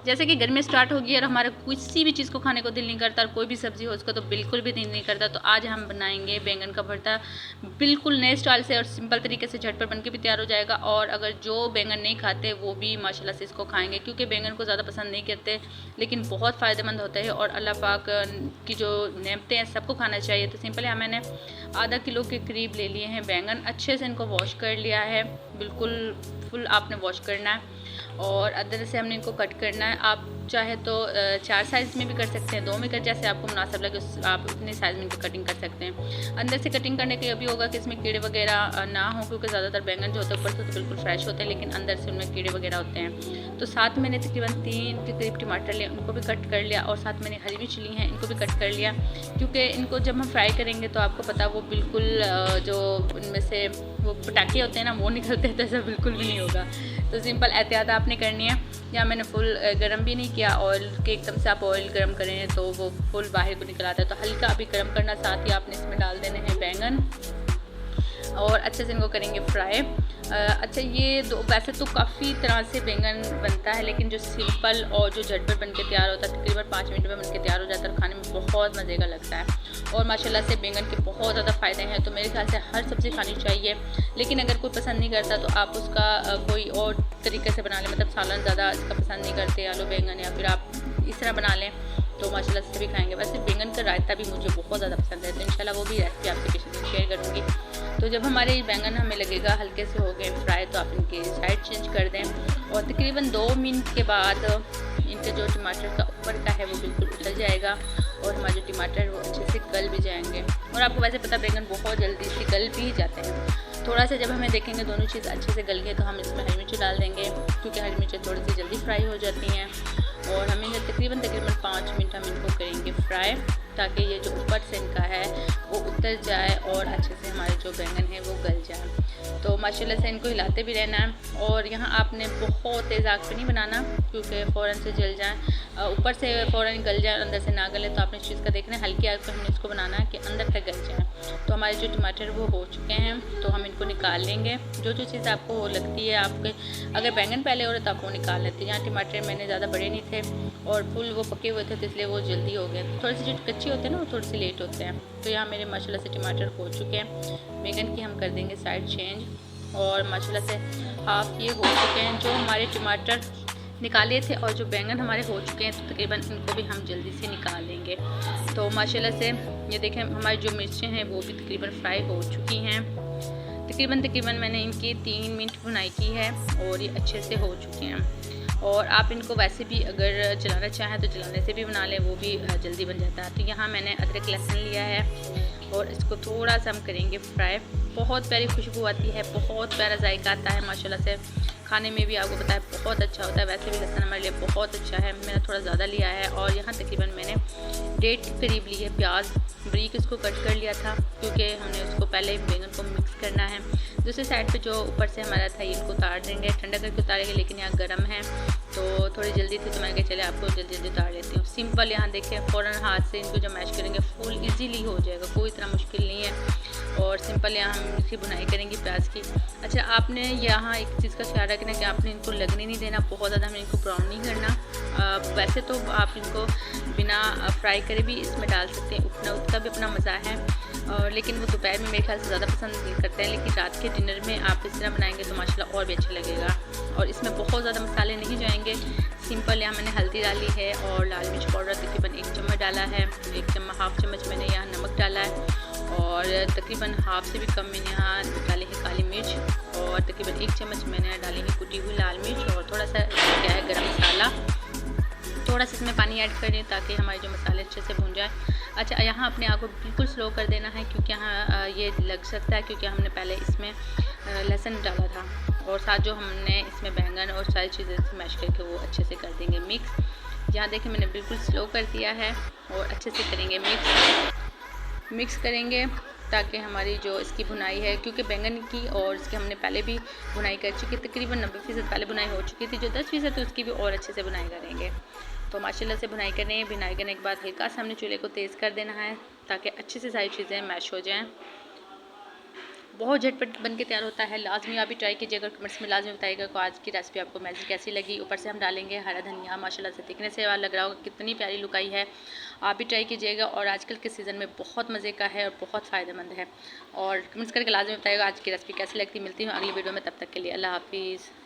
जैसे कि गर्मी स्टार्ट होगी और हमारा किसी भी चीज़ को खाने को दिल नहीं करता और कोई भी सब्ज़ी हो उसको तो बिल्कुल भी दिल नहीं करता, तो आज हम बनाएंगे बैंगन का भरता बिल्कुल नए स्टाइल से और सिंपल तरीके से, झटपट बन के भी तैयार हो जाएगा। और अगर जो बैंगन नहीं खाते वो भी माशाल्लाह से इसको खाएंगे, क्योंकि बैंगन को ज़्यादा पसंद नहीं करते लेकिन बहुत फ़ायदेमंद होता है और अल्लाह पाक की जो नेमतें हैं सबको खाना चाहिए। तो सिंपल यहाँ मैंने आधा किलो के करीब ले लिए हैं बैंगन, अच्छे से इनको वॉश कर लिया है, बिल्कुल फुल आपने वॉश करना है और अंदर से हमने इनको कट करना है। आप चाहे तो 4 साइज़ में भी कर सकते हैं, 2 में कर, जैसे आपको मुनासिब लगे आप उतने साइज़ में इनकी कटिंग कर सकते हैं। अंदर से कटिंग करने के अभी होगा कि इसमें कीड़े वगैरह ना हो, क्योंकि ज़्यादातर बैंगन जो होता है ऊपर से तो बिल्कुल फ्रेश होते हैं लेकिन अंदर से उनमें कीड़े वगैरह होते हैं। तो साथ मैंने तकरीबन 3 के करीब टमाटर लिए, उनको भी कट कर लिया और साथ मैंने हरी मिर्च ली हैं, इनको भी कट कर लिया, क्योंकि इनको जब हम फ्राई करेंगे तो आपको पता वो बिल्कुल जो उनमें से वो पटाखे होते हैं ना वो निकलते हैं, तो ऐसा बिल्कुल भी नहीं होगा। तो सिंपल एहतियात आपने करनी है। या मैंने फुल गर्म भी नहीं किया ऑयल के, एकदम से आप ऑयल गर्म करें तो वो फुल बाहर को निकल आता है, तो हल्का अभी गर्म करना, साथ ही आपने इसमें डाल देने हैं बैंगन और अच्छे से इनको करेंगे फ्राई। अच्छा ये दो वैसे तो काफ़ी तरह से बैंगन बनता है, लेकिन जो सिंपल और जो झटपट बन के तैयार होता है तकरीबन 5 मिनट में बन के तैयार हो जाता है, खाने में बहुत मज़े का लगता है और माशाल्लाह से बैंगन के बहुत ज़्यादा फ़ायदे हैं। तो मेरे ख्याल से हर सब्ज़ी खानी चाहिए, लेकिन अगर कोई पसंद नहीं करता तो आप उसका कोई और तरीके से बना लें, मतलब सालन ज़्यादा इसका पसंद नहीं करते आलू बैंगन, या फिर आप इस तरह बना लें तो माशाल्लाह से भी खाएंगे। वैसे बैंगन का रायता भी मुझे बहुत ज़्यादा पसंद है, तो इंशाल्लाह वो भी रेसिपी आपसे किसी दिन शेयर करूँगी। तो जब हमारे बैंगन हमें लगेगा हल्के से हो गए फ्राई तो आप इनके साइड चेंज कर दें और तकरीबन 2 मिनट के बाद इनके जो टमाटर का ऊपर का है वो बिल्कुल उतर जाएगा और हमारे जो टमाटर है वो अच्छे से गल भी जाएंगे। और आपको वैसे पता बैंगन बहुत जल्दी से गल भी जाते हैं। थोड़ा सा जब हमें देखेंगे दोनों चीज़ अच्छे से गल गए तो हम इसमें हरी मिर्च डाल देंगे, क्योंकि हरी मिर्चें थोड़ी सी जल्दी फ्राई हो जाती हैं। और हमें तकरीबन 5 मिनट हम इनको करेंगे फ्राई, ताकि ये जो ऊपर से इनका है वो उतर जाए और अच्छे से हमारे जो बैंगन है वो गल जाए। तो माशाल्लाह से इनको हिलाते भी रहना है। और यहाँ आपने बहुत तेज़ आग पे नहीं बनाना, क्योंकि फ़ौरन से जल जाए, ऊपर से फ़ौरन गल जाए अंदर से ना गले, तो आपने इस चीज़ का देखना है हल्की आग पे हमने इसको बनाना है कि अंदर तक गल जाए। तो हमारे जो टमाटर वो हो चुके हैं तो हम इनको निकाल लेंगे। जो चीज़ आपको वो लगती है, आपके अगर बैंगन पहले हो रहे तो आप वो निकाल लेते हैं। यहाँ टमाटर मैंने ज़्यादा बड़े नहीं थे और फुल वो पके हुए थे, तो इसलिए वो जल्दी हो गए। थोड़े से जो कच्चे होते हैं ना वो थोड़े से लेट होते हैं। तो यहाँ मेरे माशाल्लाह से टमाटर हो चुके हैं। बैंगन की हम कर देंगे साइड चेंज और माशाल्लाह से हाफ ये हो चुके हैं। जो हमारे टमाटर निकाले थे और जो बैंगन हमारे हो चुके हैं, तो तकरीबन इनको भी हम जल्दी से निकाल लेंगे। तो माशाल्लाह से ये देखें हमारी जो मिर्चें हैं वो भी तकरीबन फ्राई हो चुकी हैं। तकरीबन मैंने इनकी 3 मिनट भुनाई की है और ये अच्छे से हो चुके हैं। और आप इनको वैसे भी अगर चलाना चाहें तो चलाने से भी बना लें, वो भी जल्दी बन जाता है। तो यहाँ मैंने अदरक लहसुन लिया है और इसको थोड़ा सा हम करेंगे फ्राई। बहुत प्यारी खुशबू आती है, बहुत प्यारा जायका आता है माशाल्लाह से, खाने में भी आपको पता है बहुत अच्छा होता है। वैसे भी लहसुन हमारे लिए बहुत अच्छा है, मैंने थोड़ा ज़्यादा लिया है। और यहाँ तकरीबन मैंने 1.5 के करीब ली है प्याज, बारीक इसको कट कर लिया था, क्योंकि हमने उसको पहले बैंगन को मिक्स करना है। दूसरी साइड पे जो ऊपर से हमारा था ये इनको उतार देंगे, ठंडा करके उतारेंगे, लेकिन यहाँ गर्म है तो थोड़ी जल्दी थी तो मैंने कहा चले आपको जल्दी जल्दी उतार लेती हूँ। सिंपल यहाँ देखें फ़ौरन हाथ से इनको जब मैश करेंगे फुल इजीली हो जाएगा, कोई इतना मुश्किल नहीं है। और सिंपल यहाँ हम इसकी बुनाई करेंगे प्याज की। अच्छा आपने यहाँ एक चीज़ का ख्याल रखना कि आपने इनको लगने नहीं देना, बहुत ज़्यादा हमें इनको ब्राउन नहीं करना। वैसे तो आप इनको बिना फ्राई करे भी इसमें डाल सकते हैं, उतना उसका भी अपना मज़ा है। लेकिन वो दोपहर में मेरे ख्याल से ज़्यादा पसंद नहीं करते हैं, लेकिन रात के डिनर में आप इस तरह बनाएंगे तो माशाल्लाह और भी अच्छा लगेगा। और इसमें बहुत ज़्यादा मसाले नहीं जाएंगे। सिंपल यहाँ मैंने हल्दी डाली है और लाल मिर्च पाउडर तकरीबन 1 चम्मच डाला है, 1 हाफ चम्मच मैंने यहाँ नमक डाला है और तकरीबन हाफ से भी कम मैंने यहाँ डाली है काली मिर्च और तकरीबन 1 चम्मच मैंने डाली है कुटी हुई लाल मिर्च और थोड़ा सा क्या है गरम मसाला। थोड़ा सा इसमें पानी ऐड करें ताकि हमारे जो मसाले अच्छे से भून जाए। अच्छा यहाँ अपने आग को बिल्कुल स्लो कर देना है, क्योंकि यहाँ ये लग सकता है, क्योंकि हमने पहले इसमें लहसुन डाला था और साथ जो हमने इसमें बैंगन और सारी चीज़ें मैश करके वो अच्छे से कर देंगे मिक्स। यहाँ देखें मैंने बिल्कुल स्लो कर दिया है और अच्छे से करेंगे मिक्स करेंगे ताकि हमारी जो इसकी भुनाई है, क्योंकि बैंगन की और इसकी हमने पहले भी भुनाई कर चुकी, तकरीबन 90% पहले भुनाई हो चुकी थी। जो 10% तो उसकी भी और अच्छे से भुनाई करेंगे। तो माशाल्लाह से भुनाई करने के बाद हल्का सा हमने चूल्हे को तेज़ कर देना है ताकि अच्छे से सारी चीज़ें मैश हो जाएं। बहुत झटपट बन के तैयार होता है। लाजमी आप भी ट्राई कीजिएगा, कमेंट्स में लाजमी बताइएगा कि आज की रेसिपी आपको मैजिक कैसी लगी। ऊपर से हम डालेंगे हरा धनिया, माशाल्लाह से दिखने से लग रहा होगा कितनी प्यारी लुक आई है। आप भी ट्राई कीजिएगा और आजकल के सीज़न में बहुत मज़े का है और बहुत फ़ायदेमंद है। और कमेंट्स करके लाजमी बताइएगा आज की रेसिपी कैसी लगती। मिलती हूँ अगली वीडियो में, तब तक के लिए अल्लाह हाफिज़।